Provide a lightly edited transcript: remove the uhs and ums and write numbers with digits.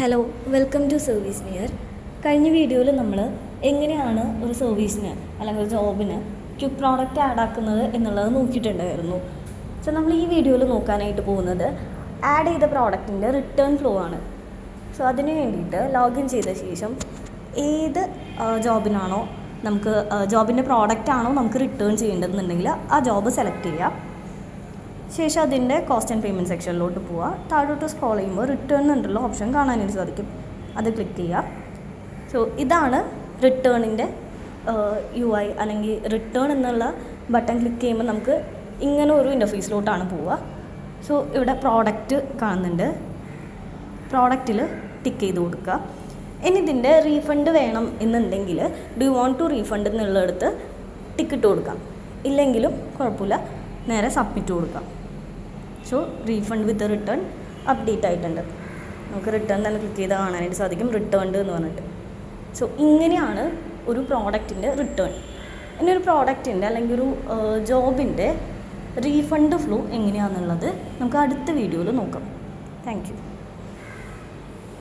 Hello welcome to service near. കഴിഞ്ഞ വീഡിയോയിൽ നമ്മൾ എങ്ങനെയാണ് ഒരു സർവീസിന് അല്ലെങ്കിൽ ഒരു ജോബിന് ക്വിക്ക് പ്രോഡക്റ്റ് ആഡ് ആക്കുന്നത് എന്നുള്ളത് നോക്കിയിട്ടുണ്ടായിരുന്നു. സോ നമ്മൾ ഈ വീഡിയോയിൽ നോക്കാനായിട്ട് പോകുന്നത് ആഡ് ചെയ്ത പ്രോഡക്റ്റിൻ്റെ റിട്ടേൺ ഫ്ലോ ആണ്. സോ അതിന് വേണ്ടിയിട്ട് ലോഗിൻ ചെയ്ത ശേഷം ഏത് ജോബിനാണോ നമുക്ക് ജോബിൻ്റെ പ്രോഡക്റ്റ് ആണോ നമുക്ക് റിട്ടേൺ ചെയ്യേണ്ടതെന്നുണ്ടെങ്കിൽ ആ ജോബ് സെലക്ട് ചെയ്യുക. ശേഷം അതിൻ്റെ കോസ്റ്റ് ആൻഡ് പേയ്മെൻറ്റ് സെക്ഷനിലോട്ട് പോവുക. താഴോട്ട് സ്ക്രോൾ ചെയ്യുമ്പോൾ റിട്ടേൺ എന്നുള്ള ഓപ്ഷൻ കാണാനായിട്ട് സാധിക്കും. അത് ക്ലിക്ക് ചെയ്യുക. സോ ഇതാണ് റിട്ടേണിൻ്റെ UI അല്ലെങ്കിൽ റിട്ടേൺ എന്നുള്ള ബട്ടൺ ക്ലിക്ക് ചെയ്യുമ്പോൾ നമുക്ക് ഇങ്ങനെ ഒരു ഇൻ്റർഫേസിലോട്ടാണ് പോവുക. സോ ഇവിടെ പ്രോഡക്റ്റ് കാണുന്നുണ്ട്. പ്രോഡക്റ്റിൽ ടിക്ക് ചെയ്ത് കൊടുക്കുക. ഇനി ഇതിൻ്റെ റീഫണ്ട് വേണം എന്നുണ്ടെങ്കിൽ do you want to refund എന്നുള്ളടത്ത് ടിക്കിട്ട് കൊടുക്കാം. ഇല്ലെങ്കിലും കുഴപ്പമില്ല, നേരെ സബ്മിറ്റ് കൊടുക്കാം. So refund with return update ആയിട്ടുണ്ട്. നമുക്ക് റിട്ടേൺ തന്നെ ക്ലിക്ക് ചെയ്താൽ കാണാനായിട്ട് സാധിക്കും റിട്ടേൺഡ് എന്ന് പറഞ്ഞിട്ട്. സോ ഇങ്ങനെയാണ് ഒരു പ്രോഡക്റ്റിൻ്റെ റിട്ടേൺ. ഇനി ഒരു പ്രോഡക്റ്റിൻ്റെ അല്ലെങ്കിൽ ഒരു ജോബിൻ്റെ റീഫണ്ട് ഫ്ലോ എങ്ങനെയാണെന്നുള്ളത് നമുക്ക് അടുത്ത വീഡിയോയിൽ നോക്കാം. Thank you.